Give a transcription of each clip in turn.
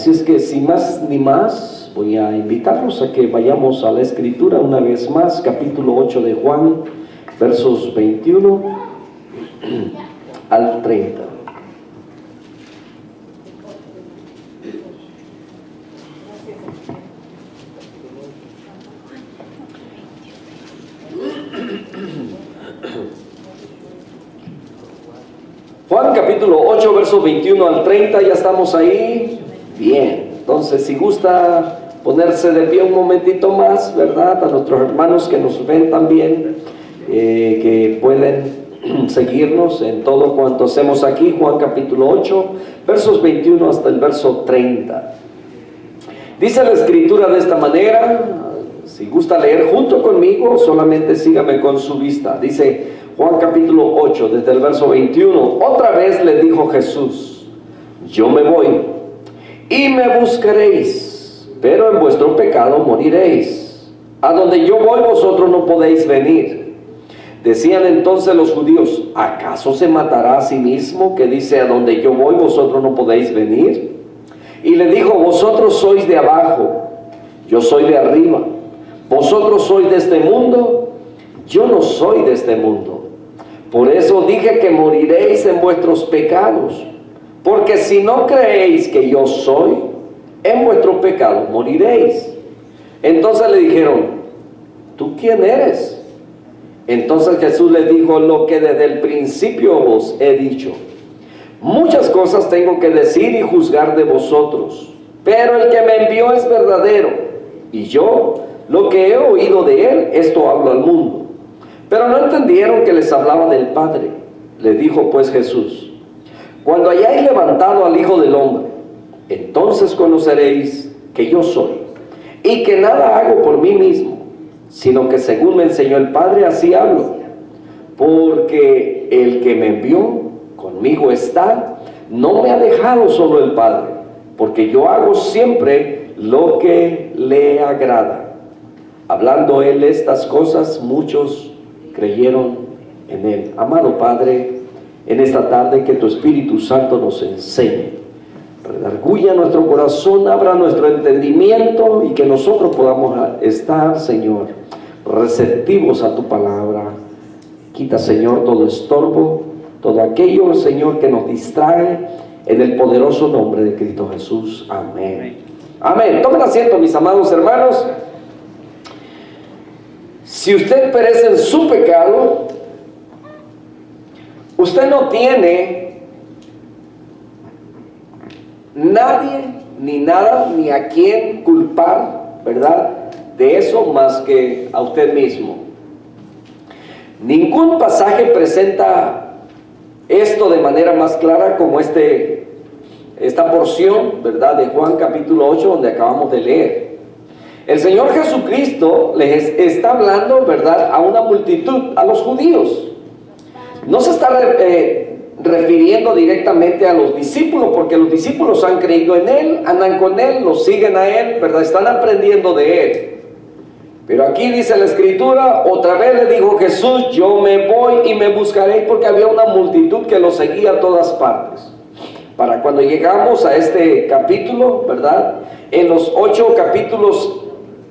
Así es que sin más ni más, voy a invitarlos a que vayamos a la Escritura una vez más, capítulo 8 de Juan, versos 21 al 30. Juan capítulo 8, versos 21 al 30, ¿ya estamos ahí? Bien, entonces si gusta ponerse de pie un momentito más, ¿verdad? A nuestros hermanos que nos ven también, que pueden seguirnos en todo cuanto hacemos aquí. Juan capítulo 8, versos 21 hasta el verso 30. Dice la Escritura de esta manera, si gusta leer junto conmigo, solamente sígame con su vista. Dice Juan capítulo 8, desde el verso 21. Otra vez le dijo Jesús: yo me voy, y me buscaréis, pero en vuestro pecado moriréis. A donde yo voy, vosotros no podéis venir. Decían entonces los judíos: ¿acaso se matará a sí mismo, que dice: a donde yo voy, vosotros no podéis venir? Y le dijo: vosotros sois de abajo, yo soy de arriba. Vosotros sois de este mundo, yo no soy de este mundo. Por eso dije que moriréis en vuestros pecados, porque si no creéis que yo soy, en vuestros pecados moriréis. Entonces le dijeron: ¿tú quién eres? Entonces Jesús les dijo: lo que desde el principio os he dicho. Muchas cosas tengo que decir y juzgar de vosotros, pero el que me envió es verdadero, y yo, lo que he oído de él, esto hablo al mundo. Pero no entendieron que les hablaba del Padre. Le dijo pues Jesús: cuando hayáis levantado al Hijo del Hombre, entonces conoceréis que yo soy, y que nada hago por mí mismo, sino que según me enseñó el Padre, así hablo. Porque el que me envió conmigo está, no me ha dejado solo el Padre, porque yo hago siempre lo que le agrada. Hablando él estas cosas, muchos creyeron en él. Amado Padre, en esta tarde que tu Espíritu Santo nos enseñe, redarguya nuestro corazón, abra nuestro entendimiento, y que nosotros podamos estar, Señor, receptivos a tu palabra. Quita, Señor, todo estorbo, todo aquello, Señor, que nos distrae, en el poderoso nombre de Cristo Jesús. Amén. Amén. Tomen asiento, mis amados hermanos. Si usted perece en su pecado, usted no tiene nadie, ni nada, ni a quien culpar, ¿verdad?, de eso más que a usted mismo. Ningún pasaje presenta esto de manera más clara como esta porción, ¿verdad?, de Juan capítulo 8, donde acabamos de leer. El Señor Jesucristo les está hablando, ¿verdad?, a una multitud, a los judíos. No se está refiriendo directamente a los discípulos, porque los discípulos han creído en Él, andan con Él, lo siguen a Él, ¿verdad?, están aprendiendo de Él. Pero aquí dice la Escritura: otra vez le dijo Jesús: yo me voy y me buscaréis, porque había una multitud que lo seguía a todas partes. Para cuando llegamos a este capítulo, ¿verdad?, en los 8 capítulos,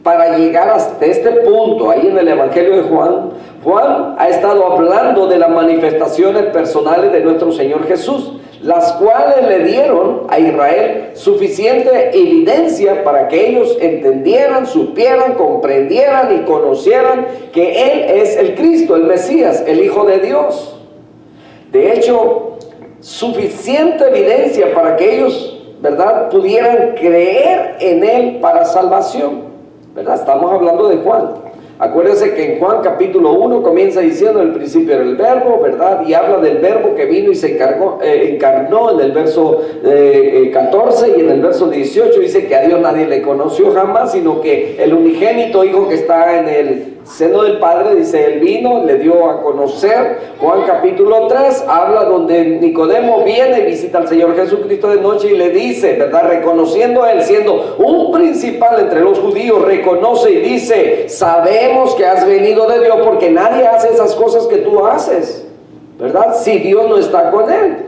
para llegar hasta este punto, ahí en el Evangelio de Juan, Juan ha estado hablando de las manifestaciones personales de nuestro Señor Jesús, las cuales le dieron a Israel suficiente evidencia para que ellos entendieran, supieran, comprendieran y conocieran que Él es el Cristo, el Mesías, el Hijo de Dios. De hecho, suficiente evidencia para que ellos, ¿verdad?, pudieran creer en Él para salvación, ¿verdad? Estamos hablando de Juan. Acuérdense que en Juan capítulo 1 comienza diciendo: en el principio era el verbo, ¿verdad?, y habla del verbo que vino y se encarnó en el verso 14, y en el verso 18 dice que a Dios nadie le conoció jamás, sino que el unigénito Hijo que está en el seno del Padre, dice, Él vino, le dio a conocer. Juan capítulo 3 habla donde Nicodemo viene y visita al Señor Jesucristo de noche y le dice, ¿verdad?, reconociendo a Él, siendo un principal entre los judíos, reconoce y dice: sabemos que has venido de Dios, porque nadie hace esas cosas que tú haces, ¿verdad?, si Dios no está con Él.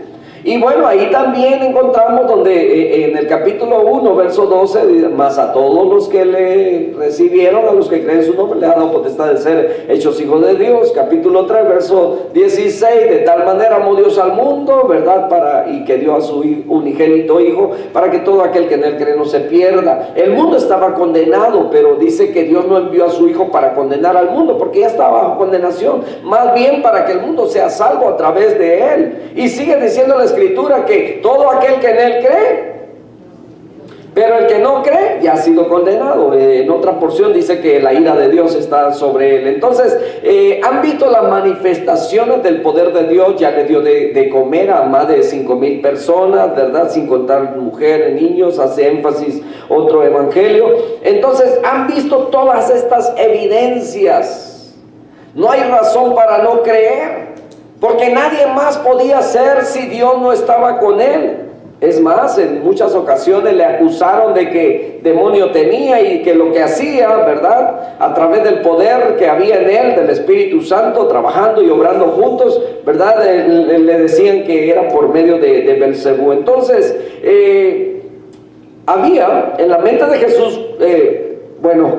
Y bueno, ahí también encontramos donde en el capítulo 1, verso 12, más a todos los que le recibieron, a los que creen su nombre, le ha dado potestad de ser hechos hijos de Dios. Capítulo 3, verso 16, de tal manera amó Dios al mundo, ¿verdad? Y que dio a su unigénito Hijo, para que todo aquel que en él cree no se pierda. El mundo estaba condenado, pero dice que Dios no envió a su Hijo para condenar al mundo, porque ya estaba bajo condenación, más bien para que el mundo sea salvo a través de él. Y sigue diciendo la Escritura que todo aquel que en él cree, pero el que no cree ya ha sido condenado. En otra porción dice que la ira de Dios está sobre él. Entonces, han visto las manifestaciones del poder de Dios. Ya le dio de comer a más de 5,000 personas, ¿verdad? Sin contar mujeres, niños. Hace énfasis otro evangelio. Entonces, han visto todas estas evidencias. No hay razón para no creer, porque nadie más podía ser si Dios no estaba con él. Es más, en muchas ocasiones le acusaron de que demonio tenía y que lo que hacía, ¿verdad?, a través del poder que había en él, del Espíritu Santo, trabajando y obrando juntos, ¿verdad?, le decían que era por medio de Belcebú. Entonces, había en la mente de Jesús,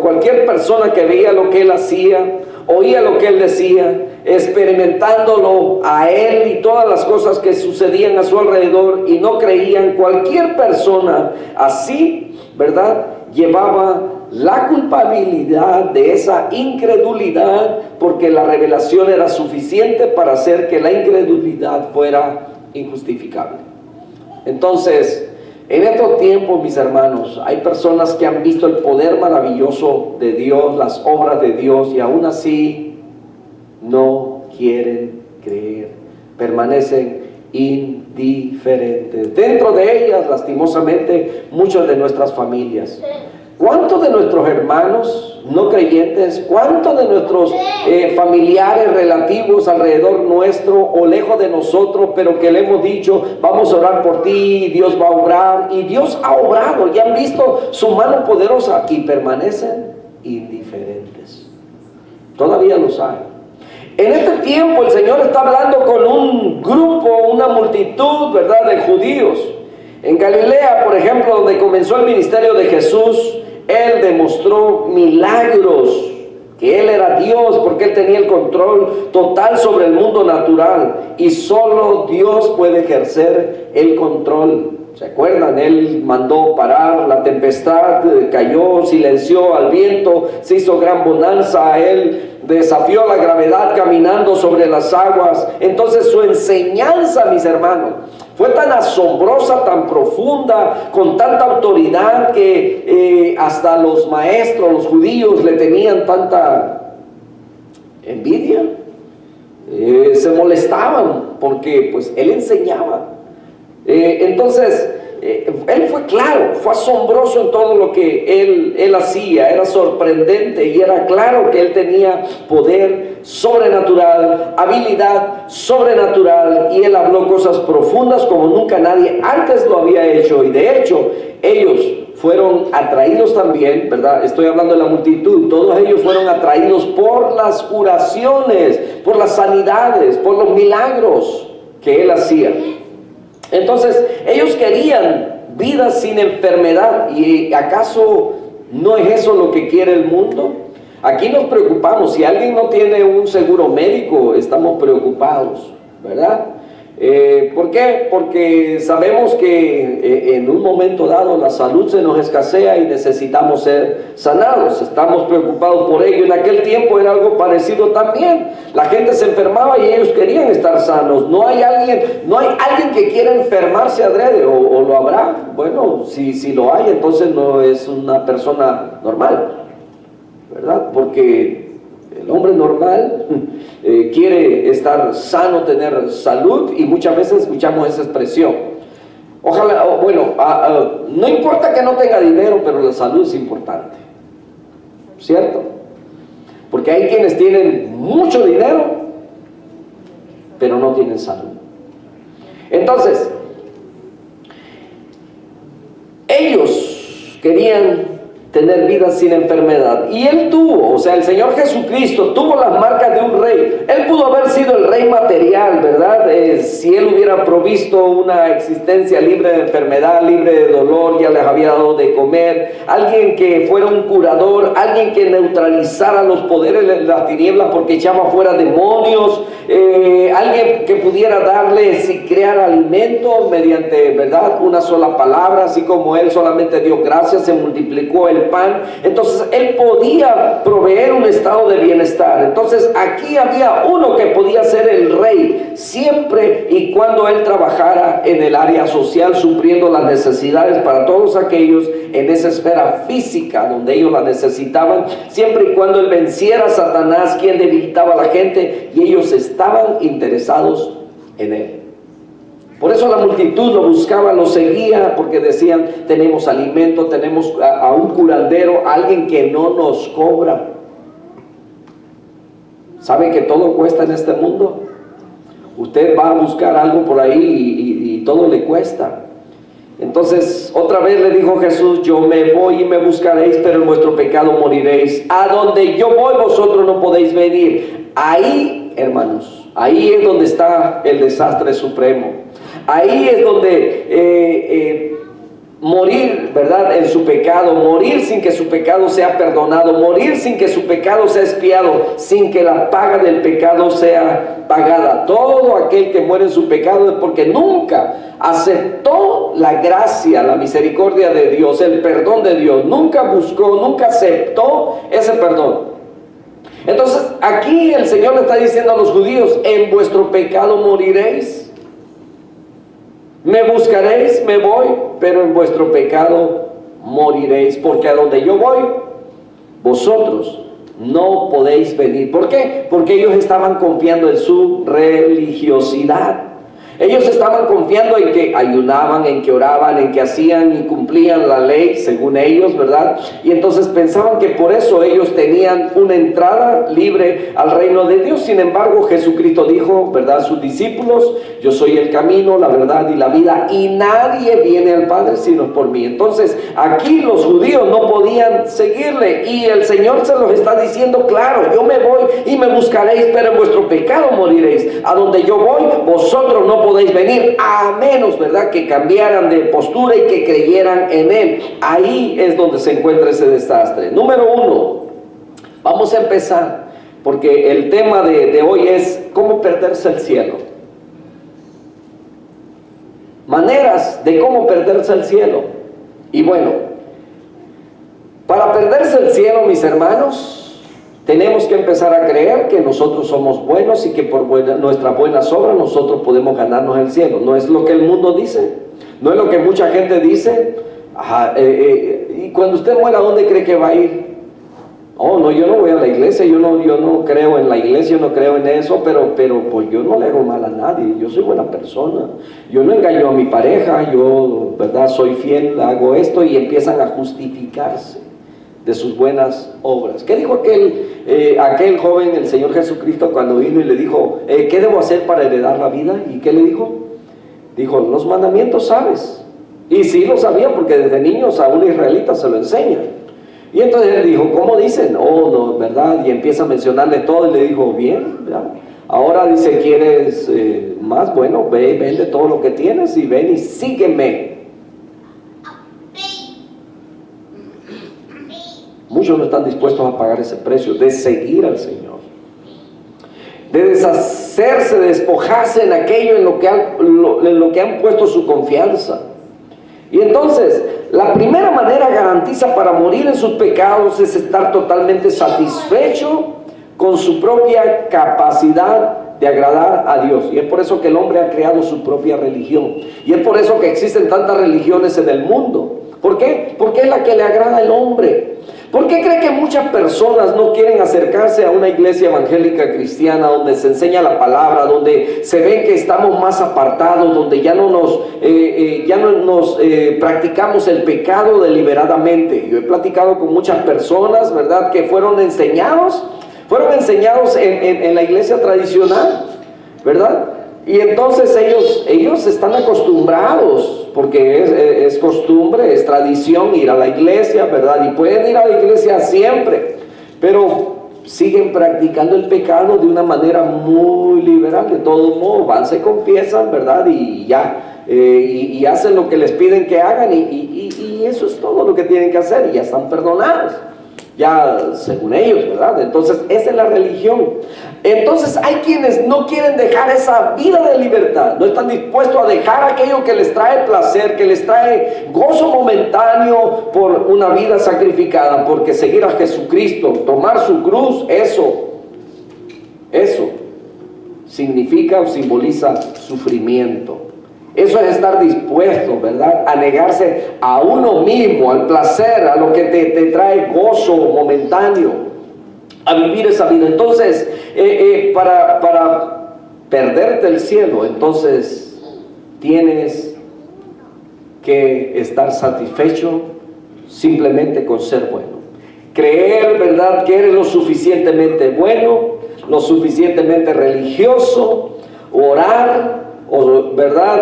cualquier persona que veía lo que él hacía, oía lo que él decía, experimentándolo a él y todas las cosas que sucedían a su alrededor y no creían, cualquier persona así, ¿verdad?, llevaba la culpabilidad de esa incredulidad, porque la revelación era suficiente para hacer que la incredulidad fuera injustificable. Entonces, en estos tiempos, mis hermanos, hay personas que han visto el poder maravilloso de Dios, las obras de Dios, y aún así no quieren creer, permanecen indiferentes. Dentro de ellas, lastimosamente, muchas de nuestras familias. ¿Cuántos de nuestros hermanos no creyentes, cuántos de nuestros familiares relativos alrededor nuestro o lejos de nosotros, pero que le hemos dicho, vamos a orar por ti, Dios va a obrar, y Dios ha obrado y han visto su mano poderosa y permanecen indiferentes? Todavía los hay. En este tiempo el Señor está hablando con un grupo, una multitud, ¿verdad?, de judíos. En Galilea, por ejemplo, donde comenzó el ministerio de Jesús, Él demostró milagros, que Él era Dios, porque Él tenía el control total sobre el mundo natural, y solo Dios puede ejercer el control. ¿Se acuerdan? Él mandó parar la tempestad, cayó, silenció al viento, se hizo gran bonanza. Él desafió la gravedad caminando sobre las aguas. Entonces su enseñanza, mis hermanos, fue tan asombrosa, tan profunda, con tanta autoridad que hasta los maestros, los judíos, le tenían tanta envidia. Se molestaban porque pues él enseñaba. Entonces, él fue claro, fue asombroso en todo lo que él hacía, era sorprendente y era claro que él tenía poder sobrenatural, habilidad sobrenatural, y él habló cosas profundas como nunca nadie antes lo había hecho. Y de hecho, ellos fueron atraídos también, ¿verdad? Estoy hablando de la multitud. Todos ellos fueron atraídos por las curaciones, por las sanidades, por los milagros que él hacía. Entonces, ellos querían vidas sin enfermedad. ¿Y acaso no es eso lo que quiere el mundo? Aquí nos preocupamos. Si alguien no tiene un seguro médico, estamos preocupados, ¿verdad? ¿Por qué? Porque sabemos que en un momento dado la salud se nos escasea y necesitamos ser sanados. Estamos preocupados por ello. En aquel tiempo era algo parecido también. La gente se enfermaba y ellos querían estar sanos. No hay alguien que quiera enfermarse adrede, o lo habrá. Bueno, si lo hay, entonces no es una persona normal, ¿verdad? Porque el hombre normal quiere estar sano, tener salud, y muchas veces escuchamos esa expresión. Ojalá, no importa que no tenga dinero, pero la salud es importante, ¿cierto? Porque hay quienes tienen mucho dinero, pero no tienen salud. Entonces, ellos querían tener vida sin enfermedad. Y él tuvo, o sea, el Señor Jesucristo tuvo las marcas de un rey. Él pudo haber sido el rey material, ¿verdad? Si él hubiera provisto una existencia libre de enfermedad, libre de dolor, ya les había dado de comer, alguien que fuera un curador, alguien que neutralizara los poderes de las tinieblas porque echaba fuera demonios, alguien que pudiera darles y crear alimento mediante, ¿verdad?, una sola palabra, así como él solamente dio gracias, se multiplicó el pan. Entonces él podía proveer un estado de bienestar. Entonces aquí había uno que podía ser el rey siempre y cuando él trabajara en el área social, supliendo las necesidades para todos aquellos en esa esfera física donde ellos la necesitaban, siempre y cuando él venciera a Satanás, quien debilitaba a la gente, y ellos estaban interesados en él. Por eso la multitud lo buscaba, lo seguía, porque decían: tenemos alimento, tenemos a un curandero, alguien que no nos cobra. ¿Sabe que todo cuesta en este mundo? Usted va a buscar algo por ahí y todo le cuesta. Entonces otra vez le dijo Jesús: yo me voy y me buscaréis, pero en vuestro pecado moriréis. A donde yo voy vosotros no podéis venir. Ahí, hermanos, ahí es donde está el desastre supremo. Ahí es donde morir, ¿verdad?, en su pecado, morir sin que su pecado sea perdonado, morir sin que su pecado sea expiado, sin que la paga del pecado sea pagada. Todo aquel que muere en su pecado es porque nunca aceptó la gracia, la misericordia de Dios, el perdón de Dios. Nunca buscó, nunca aceptó ese perdón. Entonces aquí el Señor le está diciendo a los judíos: en vuestro pecado moriréis. Me buscaréis, me voy, pero en vuestro pecado moriréis, porque a donde yo voy, vosotros no podéis venir. ¿Por qué? Porque ellos estaban confiando en su religiosidad. Ellos estaban confiando en que ayunaban, en que oraban, en que hacían y cumplían la ley según ellos, ¿verdad? Y entonces pensaban que por eso ellos tenían una entrada libre al reino de Dios. Sin embargo, Jesucristo dijo, ¿verdad?, a sus discípulos: yo soy el camino, la verdad y la vida, y nadie viene al Padre sino por mí. Entonces aquí los judíos no podían seguirle, y el Señor se los está diciendo claro: yo me voy y me buscaréis, pero en vuestro pecado moriréis. A donde yo voy, vosotros no podéis venir, a menos, ¿verdad?, que cambiaran de postura y que creyeran en Él. Ahí es donde se encuentra ese desastre. Número 1, vamos a empezar, porque el tema de hoy es cómo perderse el cielo. Maneras de cómo perderse el cielo. Y bueno, para perderse el cielo, mis hermanos, tenemos que empezar a creer que nosotros somos buenos y que por nuestras buenas obras nosotros podemos ganarnos el cielo. No es lo que el mundo dice, no es lo que mucha gente dice. Y cuando usted muera, ¿a dónde cree que va a ir? Oh, no, yo no voy a la iglesia, yo no creo en la iglesia, yo no creo en eso, pero pues yo no le hago mal a nadie, yo soy buena persona, yo no engaño a mi pareja, yo, ¿verdad?, soy fiel, hago esto, y empiezan a justificarse de sus buenas obras. ¿Qué dijo aquel joven, el Señor Jesucristo, cuando vino y le dijo: ¿qué debo hacer para heredar la vida? ¿Y qué le dijo? Dijo: los mandamientos sabes. Y sí lo sabía, porque desde niños a un israelita se lo enseña. Y entonces él dijo: ¿cómo dicen? Oh, no, ¿verdad? Y empieza a mencionarle todo, y le dijo: bien, ¿verdad? Ahora dice: ¿quieres más? Bueno, ve, vende todo lo que tienes y ven y sígueme. Muchos no están dispuestos a pagar ese precio de seguir al Señor, de deshacerse, de despojarse en aquello en lo que han puesto su confianza. Y entonces, la primera manera garantiza para morir en sus pecados es estar totalmente satisfecho con su propia capacidad de agradar a Dios. Y es por eso que el hombre ha creado su propia religión. Y es por eso que existen tantas religiones en el mundo. ¿Por qué? Porque es la que le agrada al hombre. ¿Por qué cree que muchas personas no quieren acercarse a una iglesia evangélica cristiana donde se enseña la palabra, donde se ven que estamos más apartados, donde ya no nos practicamos el pecado deliberadamente? Yo he platicado con muchas personas, ¿verdad?, que fueron enseñados en la iglesia tradicional, ¿verdad? Y entonces ellos están acostumbrados porque es costumbre, es tradición ir a la iglesia, ¿verdad? Y pueden ir a la iglesia siempre, pero siguen practicando el pecado de una manera muy liberal. De todos modos, van, se confiesan, ¿verdad? Y ya, y hacen lo que les piden que hagan, y eso es todo lo que tienen que hacer, y ya están perdonados, ya según ellos, ¿verdad? Entonces esa es la religión. Entonces hay quienes no quieren dejar esa vida de libertad, no están dispuestos a dejar aquello que les trae placer, que les trae gozo momentáneo por una vida sacrificada, porque seguir a Jesucristo, tomar su cruz, eso significa o simboliza sufrimiento. Eso es estar dispuesto, ¿verdad?, a negarse a uno mismo, al placer, a lo que te trae gozo momentáneo, a vivir esa vida. Entonces, para perderte el cielo, entonces tienes que estar satisfecho simplemente con ser bueno. Creer, ¿verdad?, que eres lo suficientemente bueno, lo suficientemente religioso, orar, o, ¿verdad?,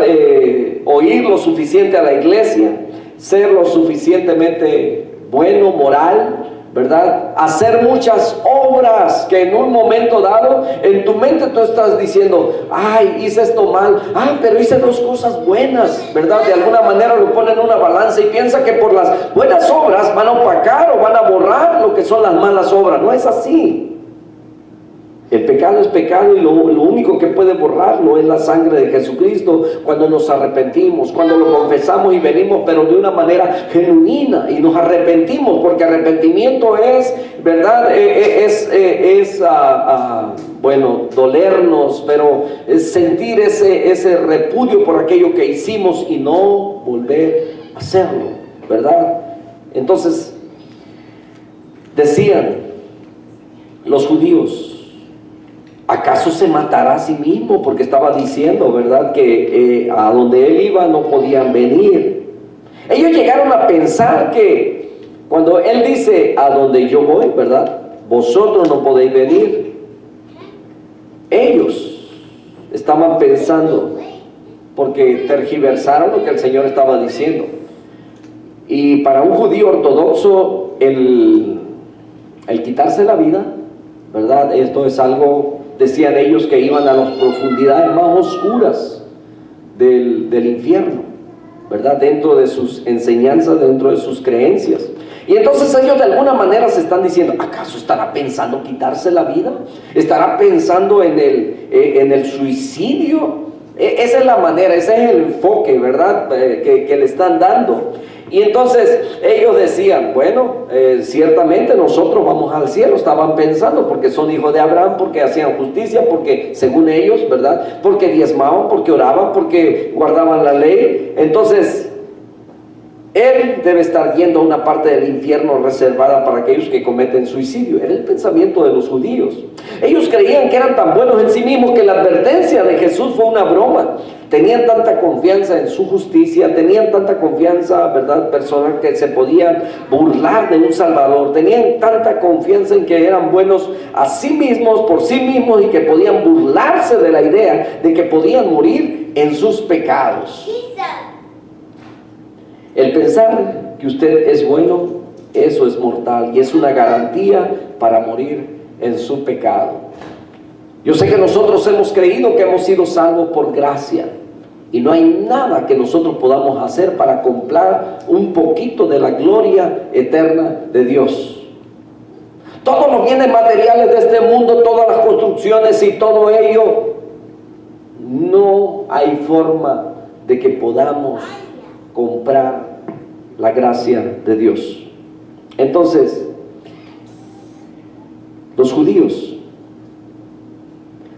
oír lo suficiente a la iglesia, ser lo suficientemente bueno, moral, ¿verdad?, hacer muchas obras que en un momento dado en tu mente tú estás diciendo, ay, hice esto mal, ay, pero hice dos cosas buenas, ¿verdad? De alguna manera lo ponen en una balanza y piensa que por las buenas obras van a opacar o van a borrar lo que son las malas obras. No es así. El pecado es pecado, y lo único que puede borrarlo es la sangre de Jesucristo cuando nos arrepentimos, cuando lo confesamos y venimos, pero de una manera genuina, y nos arrepentimos, porque arrepentimiento es, ¿verdad?, bueno, dolernos, pero es sentir ese repudio por aquello que hicimos y no volver a hacerlo, ¿verdad? Entonces, decían los judíos, ¿acaso se matará a sí mismo? Porque estaba diciendo, ¿verdad?, que a donde él iba no podían venir. Ellos llegaron a pensar que cuando él dice, a donde yo voy, ¿verdad?, vosotros no podéis venir. Ellos estaban pensando, porque tergiversaron lo que el Señor estaba diciendo. Y para un judío ortodoxo, el quitarse la vida, ¿verdad?, esto es algo, decían ellos, que iban a las profundidades más oscuras del infierno, ¿verdad?, dentro de sus enseñanzas, dentro de sus creencias. Y entonces ellos de alguna manera se están diciendo, ¿acaso estará pensando quitarse la vida? ¿Estará pensando en el suicidio? Esa es la manera, ese es el enfoque, ¿verdad?, que le están dando. Y entonces ellos decían, bueno, ciertamente nosotros vamos al cielo. Estaban pensando, porque son hijos de Abraham, porque hacían justicia, porque según ellos, ¿verdad?, porque diezmaban, porque oraban, porque guardaban la ley. Entonces él debe estar yendo a una parte del infierno reservada para aquellos que cometen suicidio. Era el pensamiento de los judíos. Ellos creían que eran tan buenos en sí mismos que la advertencia de Jesús fue una broma. Tenían tanta confianza en su justicia, tenían tanta confianza, ¿verdad?, personal, que se podían burlar de un Salvador. Tenían tanta confianza en que eran buenos a sí mismos, por sí mismos, y que podían burlarse de la idea de que podían morir en sus pecados. El pensar que usted es bueno, eso es mortal, y es una garantía para morir en su pecado. Yo sé que nosotros hemos creído que hemos sido salvos por gracia, y no hay nada que nosotros podamos hacer para comprar un poquito de la gloria eterna de Dios. Todos los bienes materiales de este mundo, todas las construcciones y todo ello, no hay forma de que podamos comprar la gracia de Dios. Entonces, los judíos,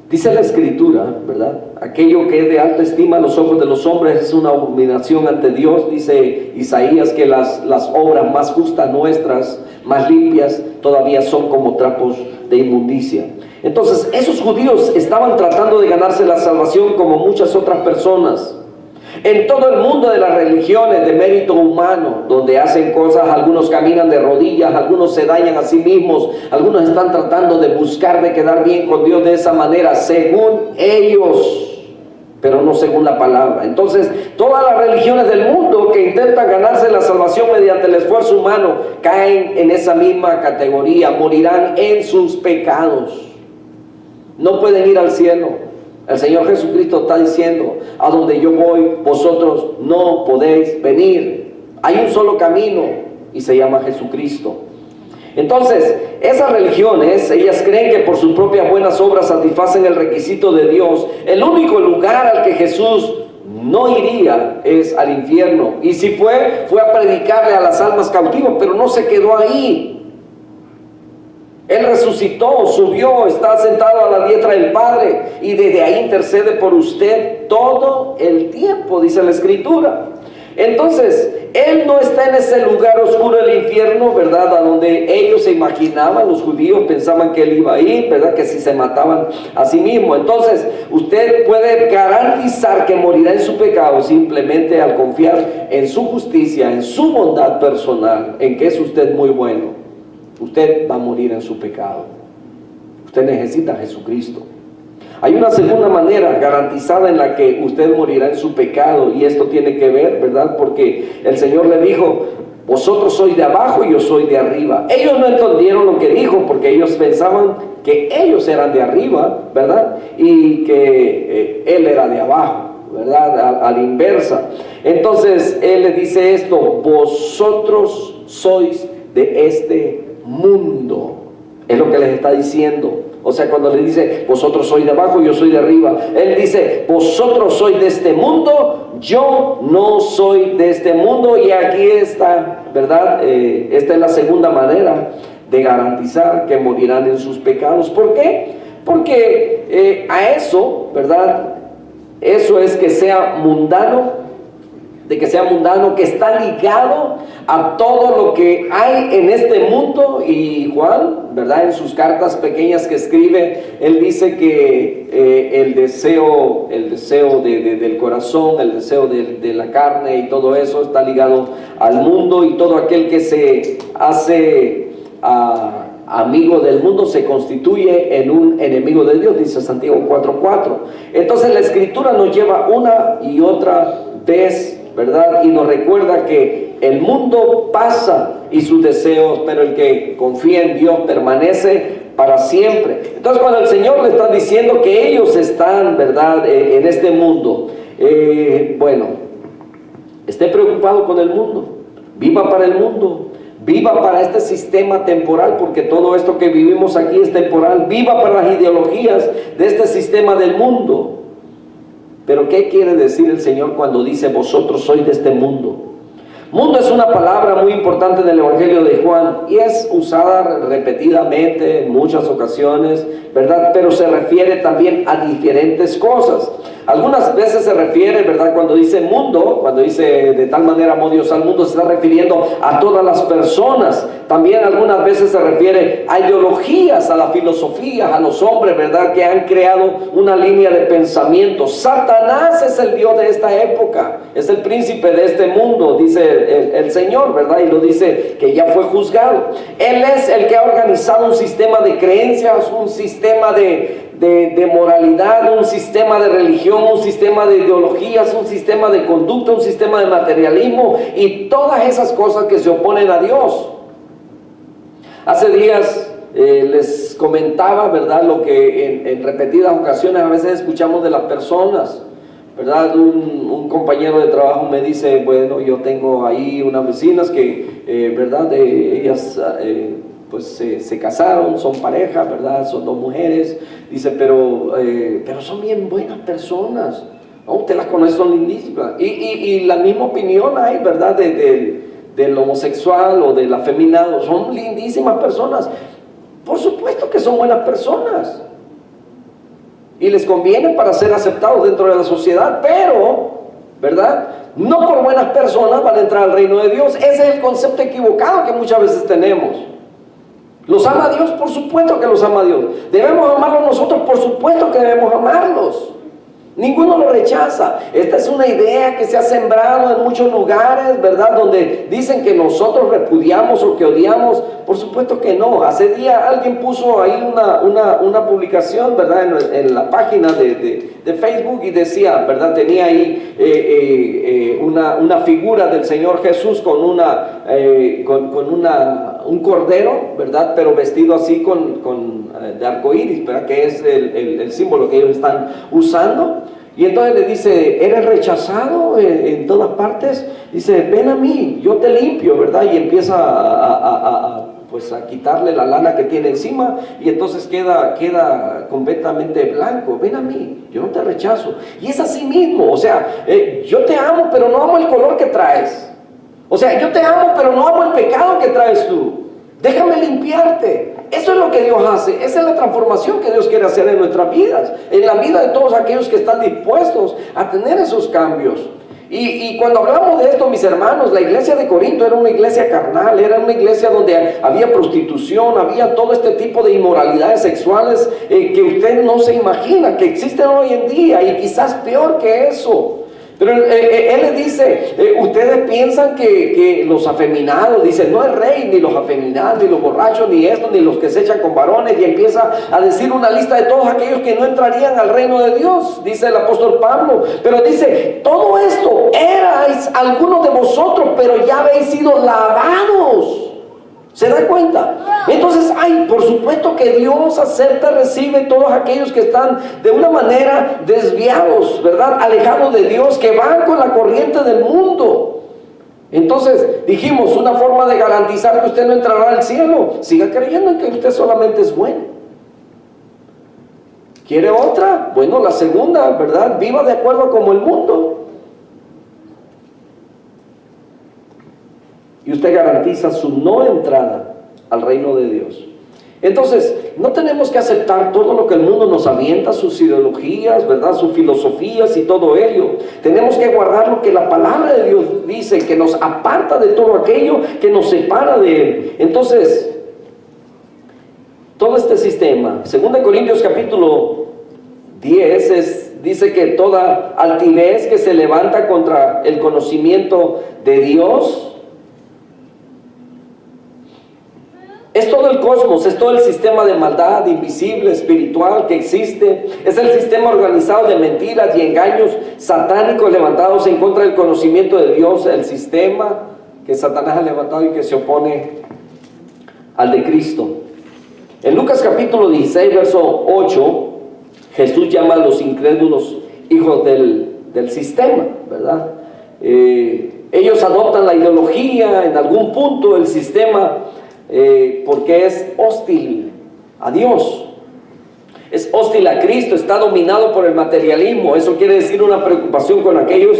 dice la Escritura, ¿verdad?, aquello que es de alta estima a los ojos de los hombres es una abominación ante Dios. Dice Isaías que las obras más justas nuestras, más limpias, todavía son como trapos de inmundicia. Entonces esos judíos estaban tratando de ganarse la salvación como muchas otras personas en todo el mundo de las religiones de mérito humano, donde hacen cosas, algunos caminan de rodillas, algunos se dañan a sí mismos, algunos están tratando de buscar de quedar bien con Dios de esa manera, según ellos. pero no según la palabra. Entonces, todas las religiones del mundo que intentan ganarse la salvación mediante el esfuerzo humano caen en esa misma categoría, morirán en sus pecados. No pueden ir al cielo. El Señor Jesucristo está diciendo: a donde yo voy, vosotros no podéis venir. Hay un solo camino y se llama Jesucristo. Entonces, esas religiones, ellas creen que por sus propias buenas obras satisfacen el requisito de Dios. El único lugar al que Jesús no iría es al infierno. Y si fue a predicarle a las almas cautivas, pero no se quedó ahí. Él resucitó, subió, está sentado a la diestra del Padre y desde ahí intercede por usted todo el tiempo, dice la Escritura. Entonces, Él no está en ese lugar oscuro del infierno, ¿verdad? A donde ellos se imaginaban, los judíos pensaban que Él iba a ir, ¿verdad? Que si se mataban a sí mismo. Entonces, usted puede garantizar que morirá en su pecado simplemente al confiar en su justicia, en su bondad personal, en que es usted muy bueno. Usted va a morir en su pecado. Usted necesita a Jesucristo. Hay una segunda manera garantizada en la que usted morirá en su pecado, y esto tiene que ver, ¿verdad? Porque el Señor le dijo: vosotros sois de abajo y yo soy de arriba. Ellos no entendieron lo que dijo, porque ellos pensaban que ellos eran de arriba, ¿verdad? Y que Él era de abajo, ¿verdad? A la inversa. Entonces Él les dice esto: vosotros sois de este mundo. Es lo que les está diciendo. O sea, cuando le dice vosotros sois de abajo, yo soy de arriba, Él dice: vosotros sois de este mundo, yo no soy de este mundo. Y aquí está, ¿verdad? Esta es la segunda manera de garantizar que morirán en sus pecados. ¿Por qué? Porque a eso, ¿verdad? Eso es que sea mundano, que está ligado a todo lo que hay en este mundo. Y Juan, ¿verdad? En sus cartas pequeñas que escribe, él dice que el deseo del corazón, el deseo de la carne y todo eso está ligado al mundo, y todo aquel que se hace amigo del mundo se constituye en un enemigo de Dios, dice Santiago 4:4. Entonces la Escritura nos lleva una y otra vez, ¿verdad? Y nos recuerda que el mundo pasa y sus deseos, pero el que confía en Dios permanece para siempre. Entonces, cuando el Señor le está diciendo que ellos están, ¿verdad?, en este mundo, bueno, esté preocupado con el mundo, viva para el mundo, viva para este sistema temporal, porque todo esto que vivimos aquí es temporal. Viva para las ideologías de este sistema del mundo. Pero ¿qué quiere decir el Señor cuando dice vosotros sois de este mundo? Mundo es una palabra muy importante en el Evangelio de Juan y es usada repetidamente en muchas ocasiones, ¿verdad? Pero se refiere también a diferentes cosas. Algunas veces se refiere, ¿verdad? Cuando dice mundo, cuando dice de tal manera amó Dios al mundo, se está refiriendo a todas las personas. También algunas veces se refiere a ideologías, a las filosofías, a los hombres, ¿verdad?, que han creado una línea de pensamiento. Satanás es el Dios de esta época, es el príncipe de este mundo, dice el Señor, ¿verdad? Y lo dice que ya fue juzgado. Él es el que ha organizado un sistema de creencias, un sistema de moralidad, un sistema de religión, un sistema de ideologías, un sistema de conducta, un sistema de materialismo y todas esas cosas que se oponen a Dios. Hace días les comentaba, ¿verdad?, lo que en repetidas ocasiones a veces escuchamos de las personas, ¿verdad? Un compañero de trabajo me dice: bueno, yo tengo ahí unas vecinas que, ¿verdad?, ellas pues se casaron, son pareja, ¿verdad?, son dos mujeres. Dice, pero son bien buenas personas. ¿No? Usted las conoce, son lindísimas. Y la misma opinión hay, ¿verdad?, del homosexual o del afeminado. Son lindísimas personas. Por supuesto que son buenas personas. Y les conviene para ser aceptados dentro de la sociedad, pero, ¿verdad?, no por buenas personas van a entrar al reino de Dios. Ese es el concepto equivocado que muchas veces tenemos. ¿Los ama Dios? Por supuesto que los ama Dios. ¿Debemos amarlos nosotros? Por supuesto que debemos amarlos. Ninguno lo rechaza. Esta es una idea que se ha sembrado en muchos lugares, ¿verdad? Donde dicen que nosotros repudiamos o que odiamos. Por supuesto que no. Hace día alguien puso ahí una publicación, ¿verdad? En la página de Facebook y decía, ¿verdad? Tenía ahí una figura del Señor Jesús con un cordero, ¿verdad? Pero vestido así de arcoíris, ¿verdad? Que es el símbolo que ellos están usando. Y entonces le dice, ¿eres rechazado en todas partes? Dice, ven a mí, yo te limpio, ¿verdad? Y empieza a quitarle la lana que tiene encima, y entonces queda completamente blanco. Ven a mí, yo no te rechazo. Y es así mismo, o sea, yo te amo, pero no amo el color que traes. O sea, yo te amo, pero no amo el pecado que traes tú. Déjame limpiarte. Eso es lo que Dios hace. Esa es la transformación que Dios quiere hacer en nuestras vidas, en la vida de todos aquellos que están dispuestos a tener esos cambios. Y cuando hablamos de esto, mis hermanos, la iglesia de Corinto era una iglesia carnal, era una iglesia donde había prostitución, había todo este tipo de inmoralidades sexuales que usted no se imagina, que existen hoy en día, y quizás peor que eso. Pero él le dice, ustedes piensan que los afeminados, dice, no es rey, ni los afeminados, ni los borrachos, ni estos, ni los que se echan con varones, y empieza a decir una lista de todos aquellos que no entrarían al reino de Dios, dice el apóstol Pablo. Pero dice, todo esto erais algunos de vosotros, pero ya habéis sido lavados. ¿Se da cuenta? Entonces, por supuesto que Dios acepta, recibe todos aquellos que están de una manera desviados, ¿verdad? Alejados de Dios, que van con la corriente del mundo. Entonces, dijimos, una forma de garantizar que usted no entrará al cielo, siga creyendo en que usted solamente es bueno. ¿Quiere otra? Bueno, la segunda, ¿verdad? Viva de acuerdo como el mundo. Y usted garantiza su no entrada al reino de Dios. Entonces, no tenemos que aceptar todo lo que el mundo nos avienta, sus ideologías, ¿verdad? Sus filosofías y todo ello. Tenemos que guardar lo que la palabra de Dios dice, que nos aparta de todo aquello que nos separa de Él. Entonces, todo este sistema, 2 Corintios capítulo 10, dice que toda altivez que se levanta contra el conocimiento de Dios, es todo el cosmos, es todo el sistema de maldad invisible, espiritual que existe. Es el sistema organizado de mentiras y engaños satánicos levantados en contra del conocimiento de Dios. El sistema que Satanás ha levantado y que se opone al de Cristo. En Lucas capítulo 16, verso 8, Jesús llama a los incrédulos hijos del sistema, ¿verdad? Ellos adoptan la ideología en algún punto del sistema, porque es hostil a Dios, es hostil a Cristo, está dominado por el materialismo. Eso quiere decir una preocupación con aquello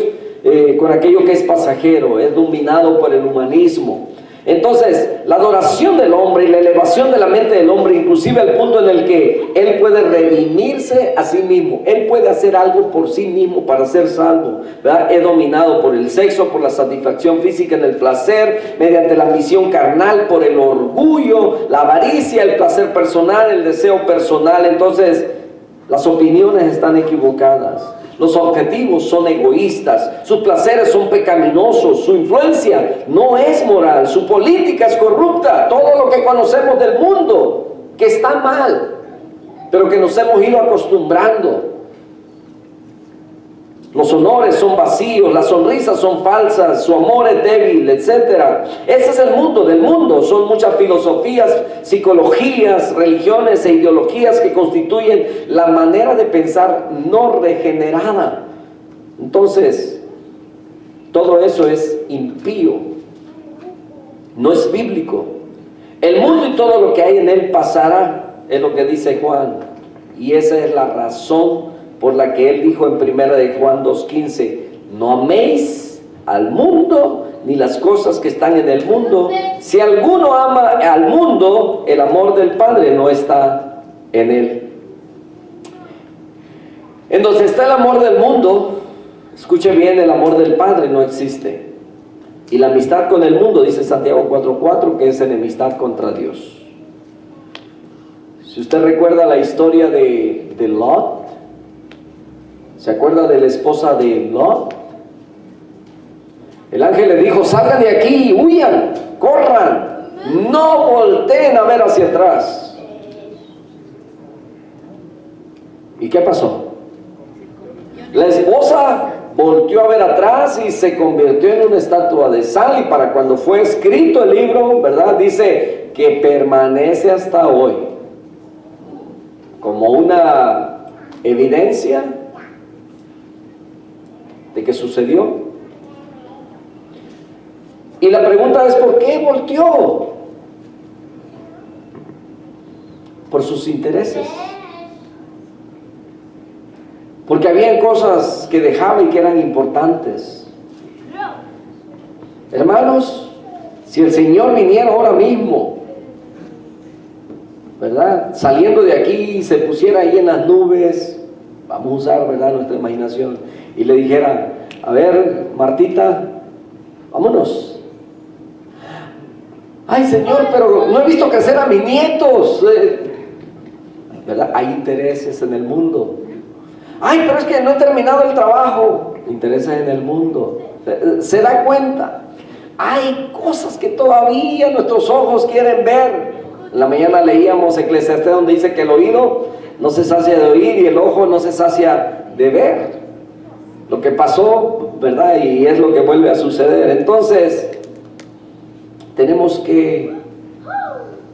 que es pasajero, es dominado por el humanismo. Entonces, la adoración del hombre y la elevación de la mente del hombre, inclusive al punto en el que él puede redimirse a sí mismo, él puede hacer algo por sí mismo para ser salvo, ¿verdad? Es dominado por el sexo, por la satisfacción física en el placer, mediante la ambición carnal, por el orgullo, la avaricia, el placer personal, el deseo personal. Entonces, las opiniones están equivocadas. Los objetivos son egoístas, sus placeres son pecaminosos, su influencia no es moral, su política es corrupta. Todo lo que conocemos del mundo, que está mal, pero que nos hemos ido acostumbrando. Los honores son vacíos, las sonrisas son falsas, su amor es débil, etc. Ese es el mundo del mundo. Son muchas filosofías, psicologías, religiones e ideologías que constituyen la manera de pensar no regenerada. Entonces, todo eso es impío, no es bíblico. El mundo y todo lo que hay en él pasará, es lo que dice Juan, y esa es la razón por la que él dijo en 1 de Juan 2:15, no améis al mundo ni las cosas que están en el mundo. Si alguno ama al mundo, el amor del Padre no está en él. En donde está el amor del mundo, escuche bien, el amor del Padre no existe. Y la amistad con el mundo, dice Santiago 4:4, que es enemistad contra Dios. Si usted recuerda la historia de Lot, ¿Se acuerda de la esposa de Lot? El ángel le dijo: salgan de aquí, huyan, corran, no volteen a ver hacia atrás. ¿Y qué pasó? La esposa volteó a ver atrás y se convirtió en una estatua de sal, y para cuando fue escrito el libro, ¿verdad?, dice que permanece hasta hoy como una evidencia de que sucedió. Y la pregunta es: ¿por qué volteó? Por sus intereses. Porque habían cosas que dejaba y que eran importantes. Hermanos, si el Señor viniera ahora mismo, ¿verdad?, saliendo de aquí, se pusiera ahí en las nubes, vamos a usar, ¿verdad?, nuestra imaginación, y le dijera: a ver, Martita, vámonos. Ay, Señor, pero no he visto crecer a mis nietos, ¿verdad? Hay intereses en el mundo. Ay, pero es que no he terminado el trabajo. Intereses en el mundo. ¿Se da cuenta? Hay cosas que todavía nuestros ojos quieren ver. En la mañana leíamos Eclesiastés, donde dice que el oído no se sacia de oír y el ojo no se sacia de ver. Lo que pasó, ¿verdad? Y es lo que vuelve a suceder. Entonces, tenemos que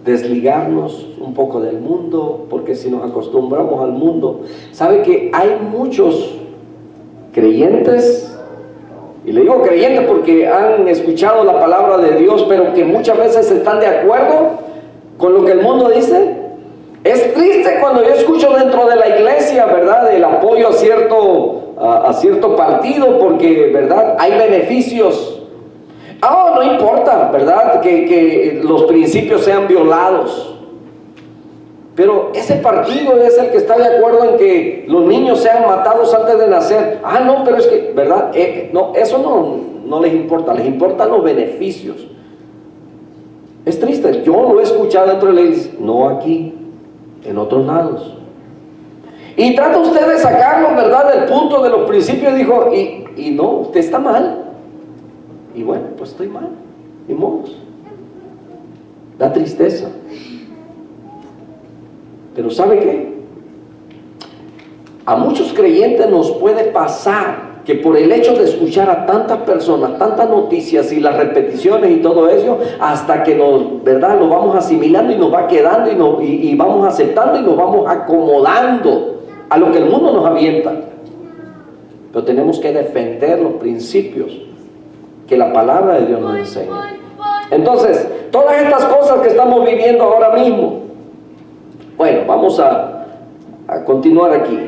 desligarnos un poco del mundo, porque si nos acostumbramos al mundo, ¿sabe que hay muchos creyentes? Y le digo creyentes porque han escuchado la palabra de Dios, pero que muchas veces están de acuerdo con lo que el mundo dice. Es triste cuando yo escucho dentro de la iglesia, ¿verdad?, el apoyo a cierto partido, porque, ¿verdad?, hay beneficios. No importa, ¿verdad?, que los principios sean violados. Pero ese partido es el que está de acuerdo en que los niños sean matados antes de nacer. No, pero es que, ¿verdad?, no, eso no les importa, les importan los beneficios. Es triste, yo lo he escuchado dentro de la iglesia, no aquí, en otros lados. Y trata usted de sacarlo, ¿verdad?, del punto de los principios, dijo, y no, usted está mal. Y bueno, pues estoy mal, ni modo. Da tristeza. Pero ¿sabe qué? A muchos creyentes nos puede pasar que por el hecho de escuchar a tantas personas, tantas noticias y las repeticiones y todo eso, hasta que nos, ¿verdad?, lo vamos asimilando y nos va quedando y vamos aceptando y nos vamos acomodando a lo que el mundo nos avienta. Pero tenemos que defender los principios que la palabra de Dios nos enseña. Entonces, todas estas cosas que estamos viviendo ahora mismo, bueno, vamos a continuar aquí.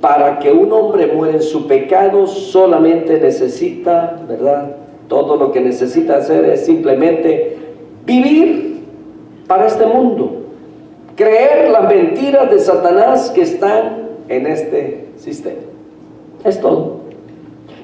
Para que un hombre muera en su pecado, solamente necesita, ¿verdad?, todo lo que necesita hacer es simplemente vivir para este mundo, creer las mentiras de Satanás que están en este sistema. Es todo.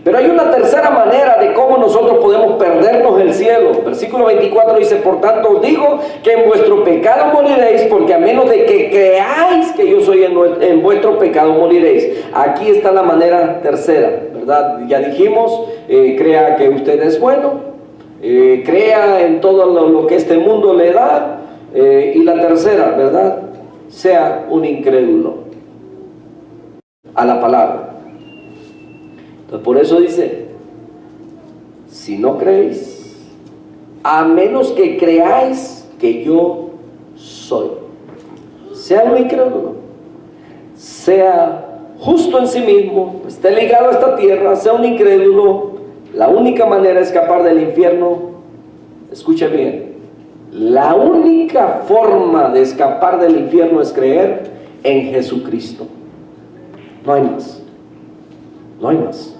Pero hay una tercera manera de cómo nosotros podemos perdernos el cielo. Versículo 24 dice: por tanto os digo que en vuestro pecado moriréis, porque a menos de que creáis que yo soy en vuestro pecado moriréis. Aquí está la manera tercera, ¿verdad? Ya dijimos, crea que usted es bueno, crea en todo lo que este mundo le da, y la tercera, ¿verdad?, sea un incrédulo a la palabra. Entonces, por eso dice: si no creéis, a menos que creáis que yo soy, sea un incrédulo, sea justo en sí mismo, esté ligado a esta tierra, sea un incrédulo, la única manera de escapar del infierno, escuche bien, la única forma de escapar del infierno es creer en Jesucristo. No hay más. No hay más.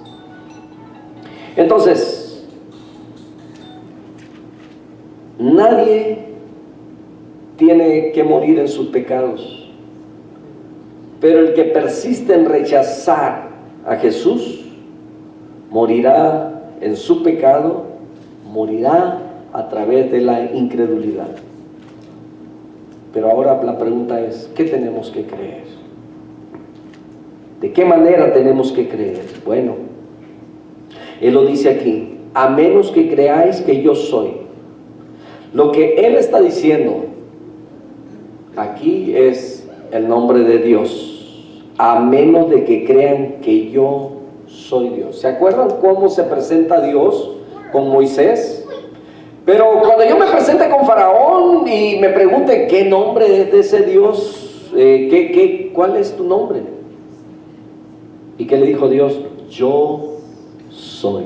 Entonces, nadie tiene que morir en sus pecados, pero el que persiste en rechazar a Jesús morirá en su pecado, morirá a través de la incredulidad. Pero ahora la pregunta es: ¿qué tenemos que creer? ¿De qué manera tenemos que creer? Bueno, Él lo dice aquí, a menos que creáis que yo soy. Lo que Él está diciendo aquí es el nombre de Dios, a menos de que crean que yo soy Dios. ¿Se acuerdan cómo se presenta Dios con Moisés? Pero cuando yo me presente con Faraón y me pregunte qué nombre es de ese Dios, ¿cuál es tu nombre? ¿Y qué le dijo Dios? Yo soy.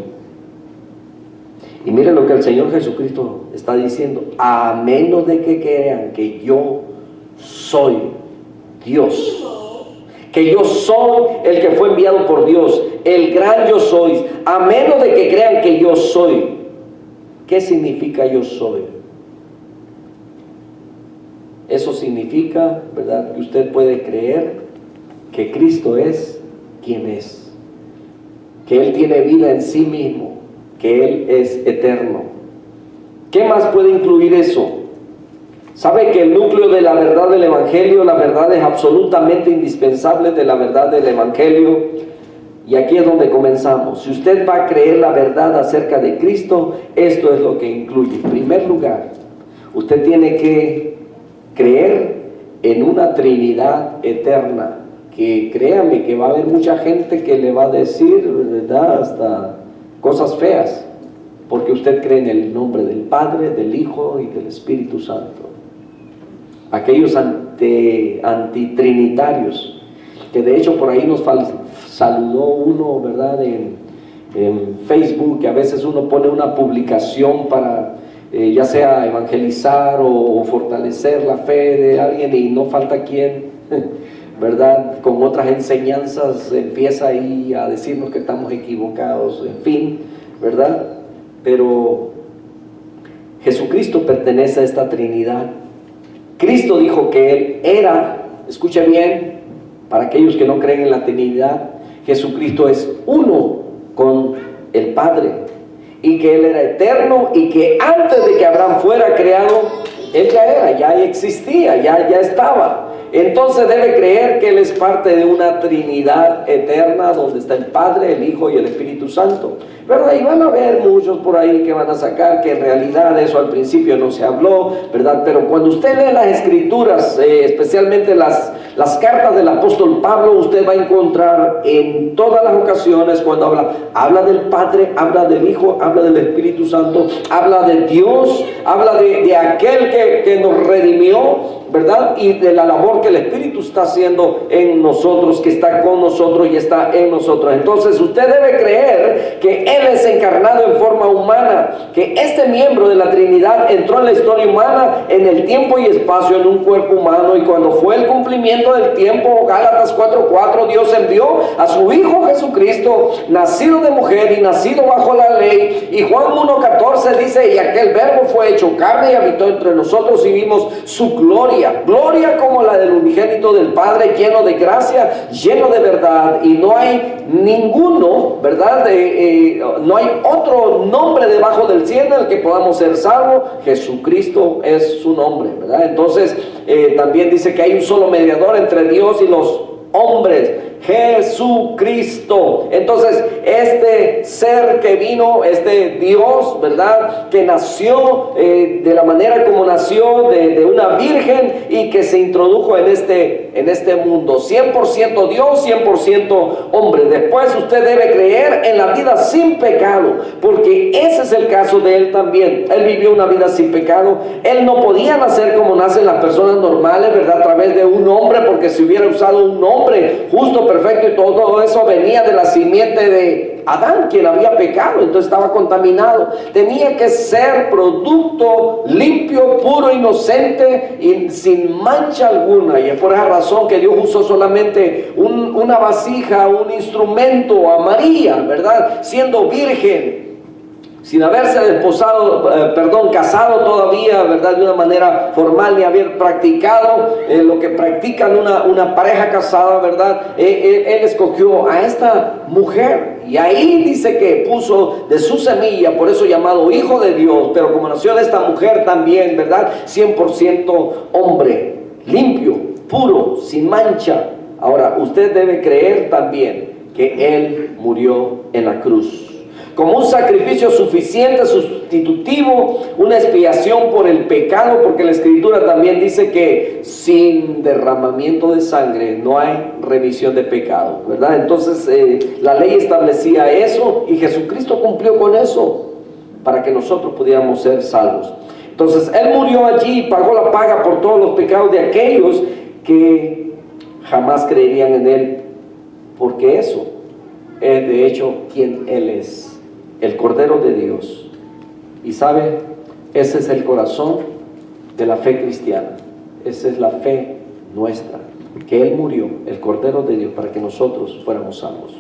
Y miren lo que el Señor Jesucristo está diciendo, a menos de que crean que yo soy Dios, que yo soy el que fue enviado por Dios, el gran yo soy, a menos de que crean que yo soy. ¿Qué significa yo soy? Eso significa, ¿verdad?, que usted puede creer que Cristo es quien es, que Él tiene vida en sí mismo, que Él es eterno. ¿Qué más puede incluir eso? ¿Sabe que el núcleo de la verdad del Evangelio, la verdad es absolutamente indispensable de la verdad del Evangelio? Y aquí es donde comenzamos. Si usted va a creer la verdad acerca de Cristo, esto es lo que incluye. En primer lugar, usted tiene que creer en una Trinidad eterna, que créame que va a haber mucha gente que le va a decir, ¿verdad?, hasta cosas feas, porque usted cree en el nombre del Padre, del Hijo y del Espíritu Santo. Aquellos antitrinitarios, que de hecho por ahí nos saludó uno, ¿verdad?, en Facebook, que a veces uno pone una publicación para ya sea evangelizar o fortalecer la fe de alguien, y no falta quien, ¿verdad?, con otras enseñanzas empieza ahí a decirnos que estamos equivocados, en fin, ¿verdad? Pero Jesucristo pertenece a esta Trinidad. Cristo dijo que Él era, escuche bien, para aquellos que no creen en la Trinidad, Jesucristo es uno con el Padre, y que Él era eterno, y que antes de que Abraham fuera creado, Él ya era, ya existía, ya estaba. Entonces debe creer que Él es parte de una Trinidad eterna, donde está el Padre, el Hijo y el Espíritu Santo, ¿verdad? Y van a haber muchos por ahí que van a sacar que en realidad eso al principio no se habló, ¿verdad? Pero cuando usted lee las Escrituras, especialmente las cartas del apóstol Pablo, usted va a encontrar en todas las ocasiones cuando habla del Padre, habla del Hijo, habla del Espíritu Santo, habla de Dios, habla de aquel que nos redimió, ¿verdad? Y de la labor que el Espíritu está haciendo en nosotros, que está con nosotros y está en nosotros. Entonces usted debe creer que Él es encarnado en forma humana, que este miembro de la Trinidad entró en la historia humana, en el tiempo y espacio, en un cuerpo humano, y cuando fue el cumplimiento del tiempo, Gálatas 4:4, Dios envió a su Hijo Jesucristo, nacido de mujer y nacido bajo la ley. Y Juan 1:14 dice, y aquel verbo fue hecho carne y habitó entre nosotros, y vimos su gloria, gloria como la del unigénito del Padre, lleno de gracia, lleno de verdad. Y no hay ninguno, ¿verdad?, no hay otro nombre debajo del cielo en el que podamos ser salvos. Jesucristo es su nombre, ¿verdad? Entonces también dice que hay un solo mediador entre Dios y los hombres, Jesucristo. Entonces este ser que vino, este Dios, ¿verdad?, que nació de la manera como nació, de una virgen, y que se introdujo en este mundo, 100% Dios, 100% hombre. Después usted debe creer en la vida sin pecado, porque ese es el caso de Él también. Él vivió una vida sin pecado. Él no podía nacer como nacen las personas normales, ¿verdad?, a través de un hombre, porque si hubiera usado un hombre justo, perfecto, y todo eso venía de la simiente de Adán, quien había pecado, entonces estaba contaminado. Tenía que ser producto limpio, puro, inocente y sin mancha alguna. Y es por esa razón que Dios usó solamente una vasija, un instrumento, a María, ¿verdad?, siendo virgen, sin haberse casado todavía, ¿verdad?, de una manera formal, ni haber practicado lo que practican una pareja casada, ¿verdad? Él escogió a esta mujer, y ahí dice que puso de su semilla, por eso llamado Hijo de Dios. Pero como nació de esta mujer también, ¿verdad?, 100% hombre, limpio, puro, sin mancha Ahora, usted debe creer también que Él murió en la cruz como un sacrificio suficiente, sustitutivo, una expiación por el pecado, porque la Escritura también dice que sin derramamiento de sangre no hay remisión de pecado, ¿verdad? Entonces la ley establecía eso y Jesucristo cumplió con eso para que nosotros pudiéramos ser salvos. Entonces Él murió allí y pagó la paga por todos los pecados de aquellos que jamás creerían en Él, porque eso es de hecho quien Él es, el Cordero de Dios. Y sabe, ese es el corazón de la fe cristiana, esa es la fe nuestra, que Él murió, el Cordero de Dios, para que nosotros fuéramos salvos.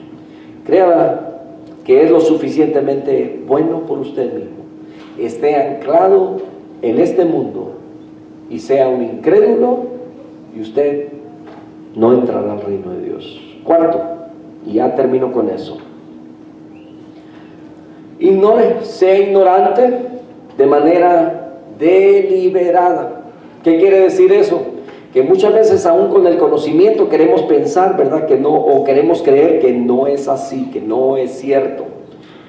Créala que es lo suficientemente bueno por usted mismo. Esté anclado en este mundo y sea un incrédulo, y usted no entrará al reino de Dios. Cuarto, y ya termino con eso: ignore, sea ignorante de manera deliberada. ¿Qué quiere decir eso? Que muchas veces aún con el conocimiento queremos pensar, ¿verdad?, que no, o queremos creer que no es así, que no es cierto,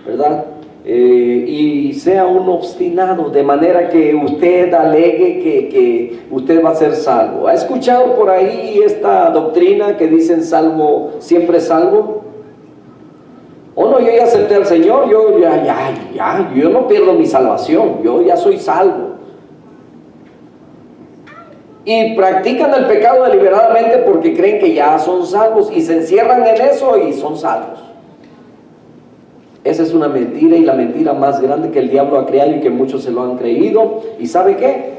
¿verdad? Y sea un obstinado, de manera que usted alegue que usted va a ser salvo. ¿Ha escuchado por ahí esta doctrina que dicen salvo, siempre salvo? Oh, no, yo ya acepté al Señor, yo no pierdo mi salvación, yo ya soy salvo. Y practican el pecado deliberadamente porque creen que ya son salvos y se encierran en eso y son salvos. Esa es una mentira, y la mentira más grande que el diablo ha creado y que muchos se lo han creído. ¿Y sabe qué?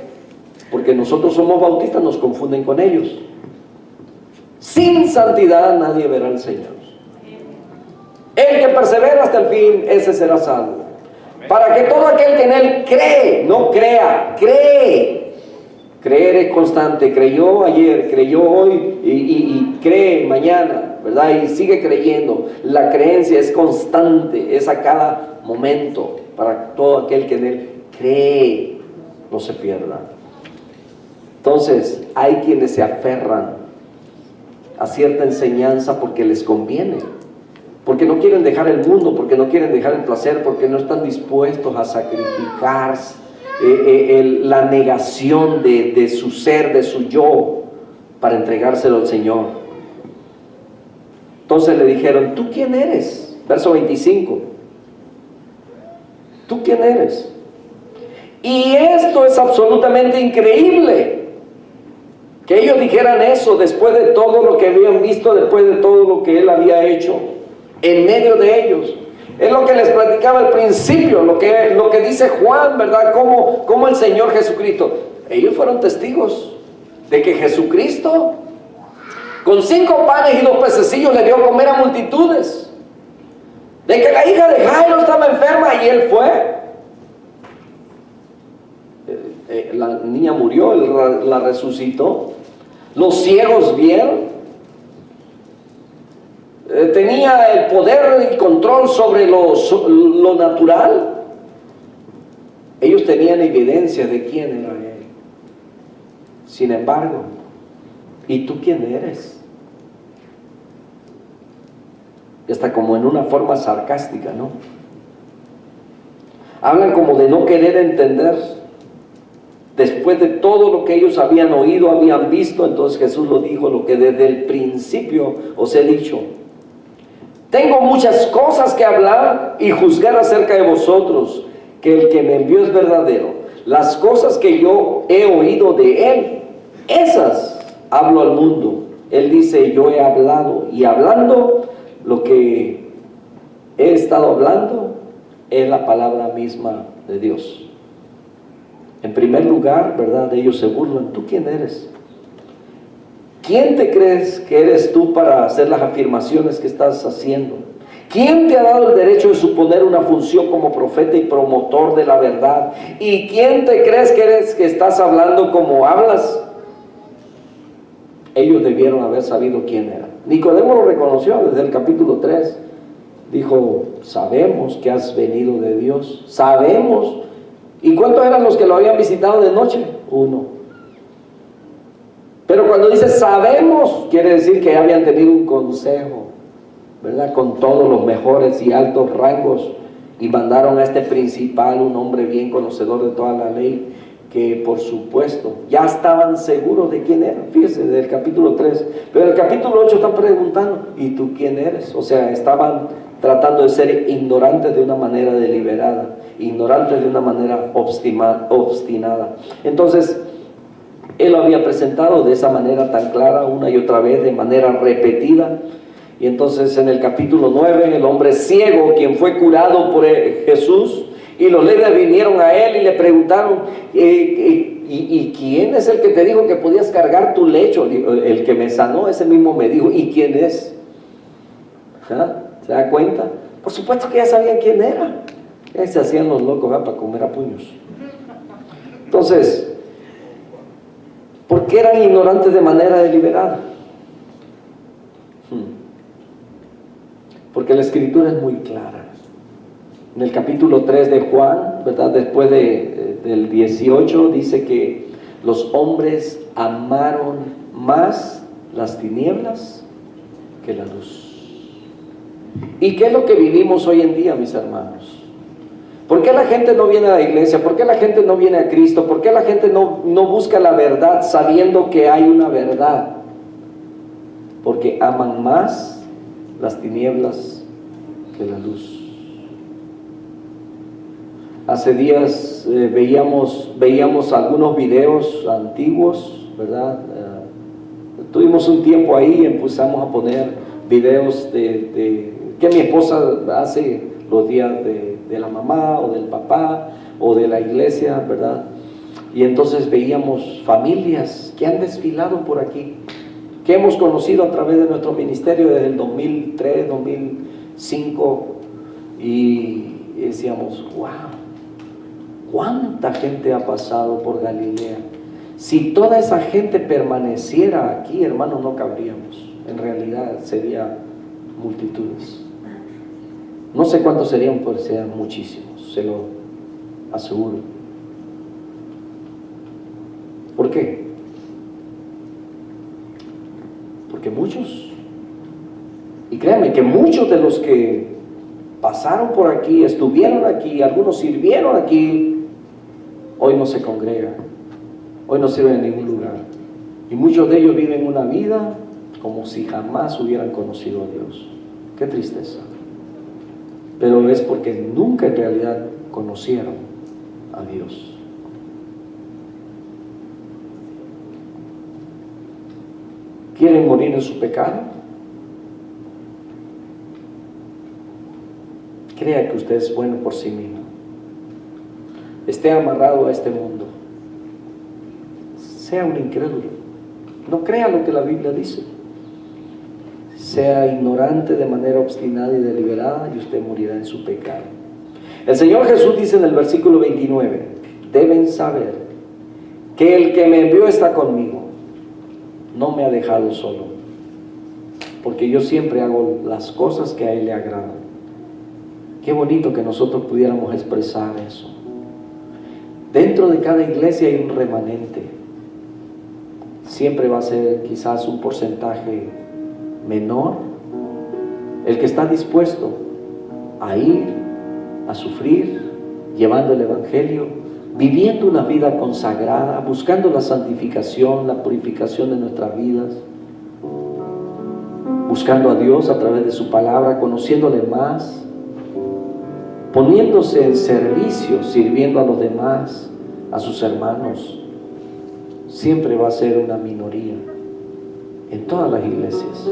Porque nosotros somos bautistas, nos confunden con ellos. Sin santidad nadie verá al Señor. El que persevera hasta el fin, ese será salvo. Para que todo aquel que en Él cree, no crea, cree. Creer es constante. Creyó ayer, creyó hoy y cree mañana, ¿verdad? Y sigue creyendo. La creencia es constante, es a cada momento. Para todo aquel que en Él cree, no se pierda. Entonces, hay quienes se aferran a cierta enseñanza porque les conviene, porque no quieren dejar el mundo, porque no quieren dejar el placer, porque no están dispuestos a sacrificarse la negación de su ser, de su yo, para entregárselo al Señor. Entonces le dijeron: ¿tú quién eres? Verso 25. ¿Tú quién eres? Y esto es absolutamente increíble, que ellos dijeran eso después de todo lo que habían visto, después de todo lo que Él había hecho en medio de ellos. Es lo que les platicaba al principio, lo que dice Juan, ¿verdad? Como el Señor Jesucristo. Ellos fueron testigos de que Jesucristo, con 5 panes y 2 pececillos, le dio a comer a multitudes. De que la hija de Jairo estaba enferma y Él fue. La niña murió, Él la resucitó. Los ciegos vieron. Tenía el poder y control sobre lo natural. Ellos tenían evidencia de quién era Él. Sin embargo, ¿y tú quién eres? Está como en una forma sarcástica, ¿no? Hablan como de no querer entender. Después de todo lo que ellos habían oído, habían visto, entonces Jesús lo dijo: lo que desde el principio os he dicho. Tengo muchas cosas que hablar y juzgar acerca de vosotros, que el que me envió es verdadero. Las cosas que yo he oído de Él, esas hablo al mundo. Él dice: yo he hablado, y hablando lo que he estado hablando es la palabra misma de Dios. En primer lugar, ¿verdad?, ellos se burlan. ¿Tú quién eres? ¿Quién te crees que eres tú para hacer las afirmaciones que estás haciendo? ¿Quién te ha dado el derecho de suponer una función como profeta y promotor de la verdad? ¿Y quién te crees que eres que estás hablando como hablas? Ellos debieron haber sabido quién era. Nicodemo lo reconoció desde el capítulo 3. Dijo: sabemos que has venido de Dios. Sabemos. ¿Y cuántos eran los que lo habían visitado de noche? 1. Pero cuando dice sabemos, quiere decir que habían tenido un consejo, ¿verdad? Con todos los mejores y altos rangos, y mandaron a este principal, un hombre bien conocedor de toda la ley, que por supuesto ya estaban seguros de quién era. Fíjese, del capítulo 3, pero el capítulo 8 están preguntando, ¿y tú quién eres? O sea, estaban tratando de ser ignorantes de una manera deliberada, ignorantes de una manera obstinada. Entonces, él lo había presentado de esa manera tan clara una y otra vez, de manera repetida. Y entonces en el capítulo 9, el hombre ciego, quien fue curado por Jesús, y los levitas vinieron a él y le preguntaron, ¿y quién es el que te dijo que podías cargar tu lecho? El que me sanó, ese mismo me dijo, ¿y quién es? ¿Ah? ¿Se da cuenta? Por supuesto que ya sabían quién era. Ya se hacían los locos, ¿verdad? Para comer a puños. Entonces, ¿por qué eran ignorantes de manera deliberada? Porque la escritura es muy clara. En el capítulo 3 de Juan, ¿verdad? Después del 18, dice que los hombres amaron más las tinieblas que la luz. ¿Y qué es lo que vivimos hoy en día, mis hermanos? ¿Por qué la gente no viene a la iglesia? ¿Por qué la gente no viene a Cristo? ¿Por qué la gente no busca la verdad sabiendo que hay una verdad? Porque aman más las tinieblas que la luz. Hace días veíamos algunos videos antiguos, ¿verdad? Tuvimos un tiempo ahí y empezamos a poner videos que mi esposa hace los días de la mamá o del papá o de la iglesia, ¿verdad? Y entonces veíamos familias que han desfilado por aquí, que hemos conocido a través de nuestro ministerio desde el 2003, 2005, y decíamos, wow, ¿cuánta gente ha pasado por Galilea? Si toda esa gente permaneciera aquí, hermanos, no cabríamos. En realidad sería multitudes. No sé cuántos serían, pero serían muchísimos, se lo aseguro. ¿Por qué? Porque muchos, y créanme que muchos de los que pasaron por aquí, estuvieron aquí, algunos sirvieron aquí, hoy no se congregan, hoy no sirven en ningún lugar. Y muchos de ellos viven una vida como si jamás hubieran conocido a Dios. Qué tristeza. Pero es porque nunca en realidad conocieron a Dios. ¿Quieren morir en su pecado? Crea que usted es bueno por sí mismo. Esté amarrado a este mundo. Sea un incrédulo. No crea lo que la Biblia dice. Sea ignorante de manera obstinada y deliberada, y usted morirá en su pecado. El Señor Jesús dice en el versículo 29, deben saber que el que me envió está conmigo, no me ha dejado solo, porque yo siempre hago las cosas que a Él le agradan. Qué bonito que nosotros pudiéramos expresar eso. Dentro de cada iglesia hay un remanente. Siempre va a ser quizás un porcentaje menor el que está dispuesto a ir, a sufrir, llevando el Evangelio, viviendo una vida consagrada, buscando la santificación, la purificación de nuestras vidas, buscando a Dios a través de su palabra, conociéndole más, poniéndose en servicio, sirviendo a los demás, a sus hermanos. Siempre va a ser una minoría en todas las iglesias.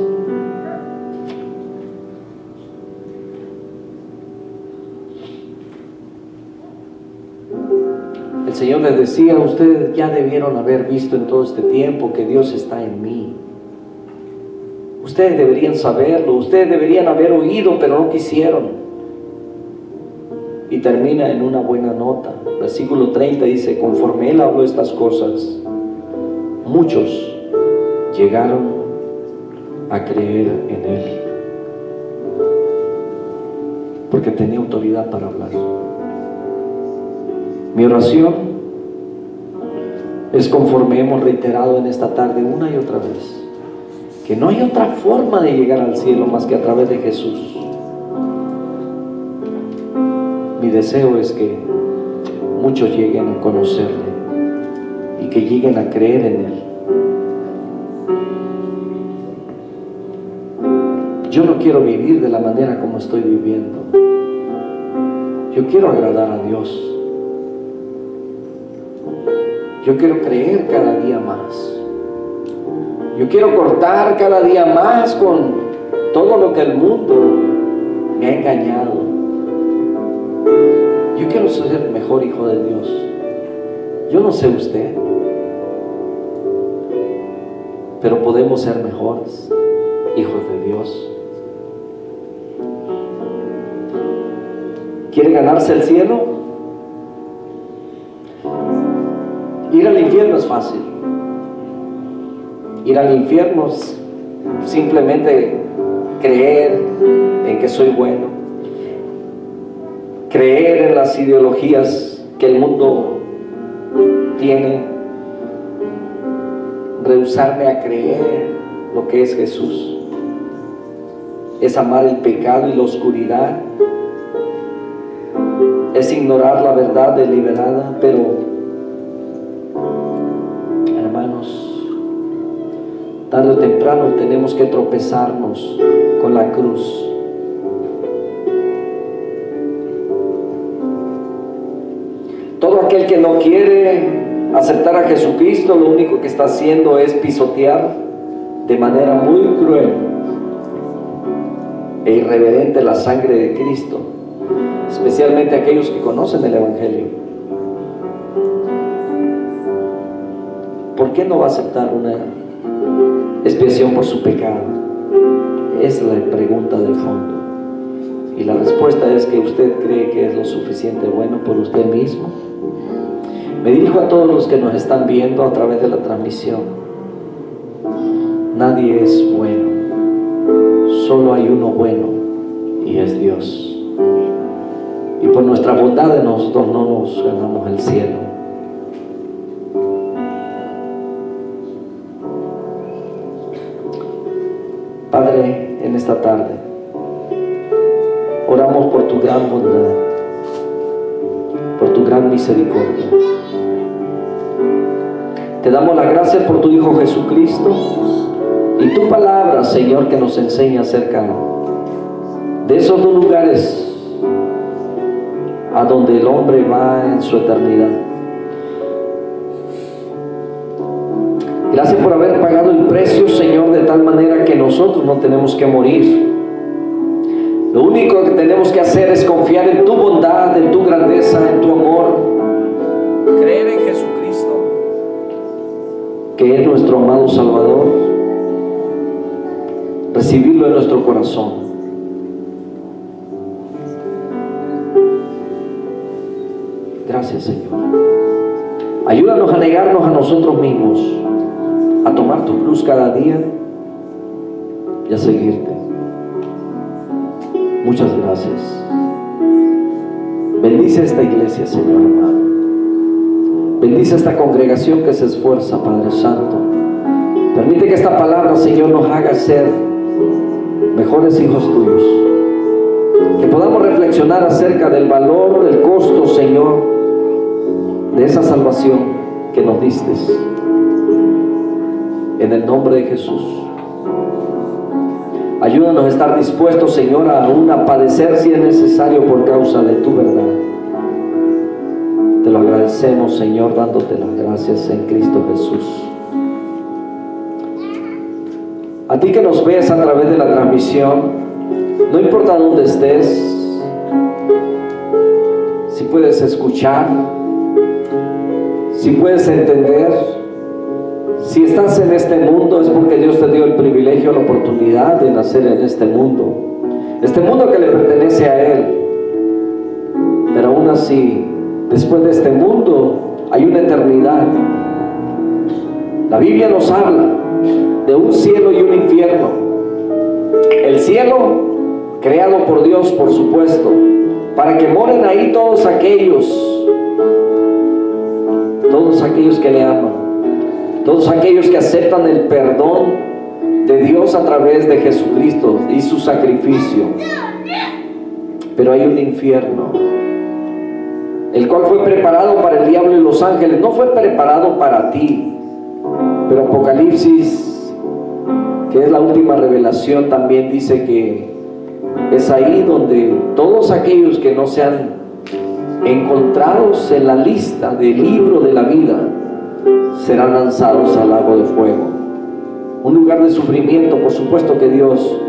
El Señor les decía, ustedes ya debieron haber visto en todo este tiempo que Dios está en mí. Ustedes deberían saberlo, ustedes deberían haber oído, pero no quisieron. Y termina en una buena nota. Versículo 30 dice, conforme Él habló estas cosas, muchos llegaron a creer en Él, porque tenía autoridad para hablar. Mi oración Es conforme hemos reiterado en esta tarde una y otra vez, que no hay otra forma de llegar al cielo más que a través de Jesús. Mi deseo es que muchos lleguen a conocerle y que lleguen a creer en Él. Yo no quiero vivir de la manera como estoy viviendo. Yo quiero agradar a Dios. Yo quiero creer cada día más. Yo quiero cortar cada día más con todo lo que el mundo me ha engañado. Yo quiero ser el mejor hijo de Dios. Yo no sé usted, pero podemos ser mejores hijos de Dios. ¿Quiere ganarse el cielo? Ir al infierno es fácil. Ir al infierno es simplemente creer en que soy bueno, creer en las ideologías que el mundo tiene, rehusarme a creer lo que es Jesús. Es amar el pecado y la oscuridad, es ignorar la verdad deliberada. Pero hermanos, tarde o temprano tenemos que tropezarnos con la cruz. Todo aquel que no quiere aceptar a Jesucristo, lo único que está haciendo es pisotear de manera muy cruel e irreverente la sangre de Cristo, especialmente aquellos que conocen el Evangelio. ¿Por qué no va a aceptar una expiación por su pecado? Es la pregunta de fondo. Y la respuesta es que usted cree que es lo suficiente bueno por usted mismo. Me dirijo a todos los que nos están viendo a través de la transmisión. Nadie es bueno. Solo hay uno bueno, y es Dios. Y por nuestra bondad de nosotros no nos ganamos el cielo. Padre, en esta tarde oramos por tu gran bondad, por tu gran misericordia. Te damos las gracias por tu Hijo Jesucristo y tu palabra, Señor, que nos enseña acerca de esos dos lugares a donde el hombre va en su eternidad. Gracias por haber pagado el precio, Señor, de tal manera que nosotros no tenemos que morir. Lo único que tenemos que hacer es confiar en tu bondad, en tu grandeza, en tu amor. Creer en Jesucristo, que es nuestro amado Salvador. Recibirlo en nuestro corazón. Gracias, Señor. Ayúdanos a negarnos a nosotros mismos, a tomar tu cruz cada día y a seguirte. Muchas gracias. Bendice esta iglesia, Señor amado. Bendice esta congregación que se esfuerza, Padre Santo. Permite que esta palabra, Señor, nos haga ser mejores hijos tuyos. Que podamos reflexionar acerca del valor, del costo, Señor, de esa salvación que nos diste. En el nombre de Jesús. Ayúdanos a estar dispuestos, Señor, aún a padecer si es necesario por causa de tu verdad. Te lo agradecemos, Señor, dándote las gracias en Cristo Jesús. A ti que nos ves a través de la transmisión, no importa dónde estés, si puedes escuchar, si puedes entender. Si estás en este mundo es porque Dios te dio el privilegio, la oportunidad de nacer en este mundo que le pertenece a Él. Pero aún así, después de este mundo hay una eternidad. La Biblia nos habla de un cielo y un infierno. El cielo, creado por Dios, por supuesto, para que moren ahí todos aquellos que le aman. todos aquellos que aceptan el perdón de Dios a través de Jesucristo y su sacrificio. Pero hay un infierno, el cual fue preparado para el diablo y los ángeles. No fue preparado para ti, pero Apocalipsis, que es la última revelación, también dice que es ahí donde todos aquellos que no sean encontrados en la lista del libro de la vida serán lanzados al lago de fuego, un lugar de sufrimiento. Por supuesto que Dios,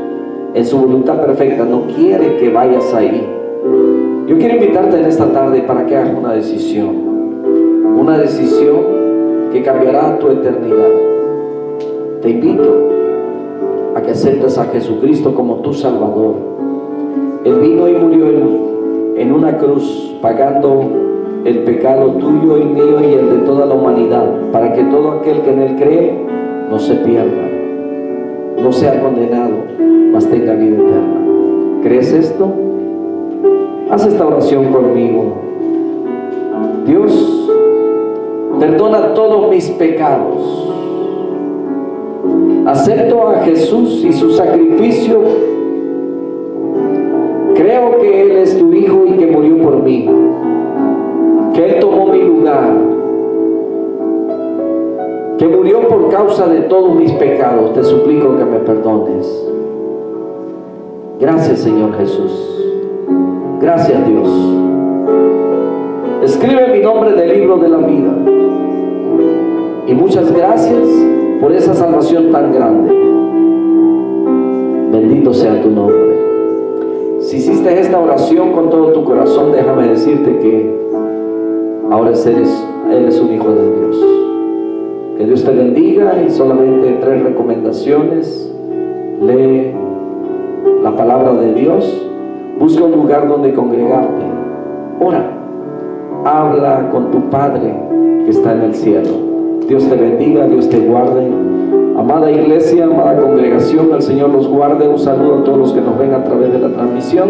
en su voluntad perfecta, no quiere que vayas ahí. Yo quiero invitarte en esta tarde para que hagas una decisión que cambiará tu eternidad. Te invito a que aceptes a Jesucristo como tu Salvador. Él vino y murió en una cruz, pagando el pecado tuyo y mío y el de toda la humanidad, para que todo aquel que en Él cree no se pierda, no sea condenado, mas tenga vida eterna. ¿Crees esto? Haz esta oración conmigo. Dios, perdona todos mis pecados. Acepto a Jesús y su sacrificio. Creo que Él es tu Hijo y que murió por mí, que Él tomó mi lugar, que murió por causa de todos mis pecados. Te suplico que me perdones. Gracias, Señor Jesús. Gracias, Dios. Escribe mi nombre en el libro de la vida. Y muchas gracias por esa salvación tan grande. Bendito sea tu nombre. Si hiciste esta oración con todo tu corazón, déjame decirte que ahora eres un hijo de Dios. Que Dios te bendiga, y solamente 3 recomendaciones. Lee la palabra de Dios. Busca un lugar donde congregarte. Ora. Habla con tu Padre que está en el cielo. Dios te bendiga, Dios te guarde. Amada iglesia, amada congregación, el Señor los guarde. Un saludo a todos los que nos ven a través de la transmisión.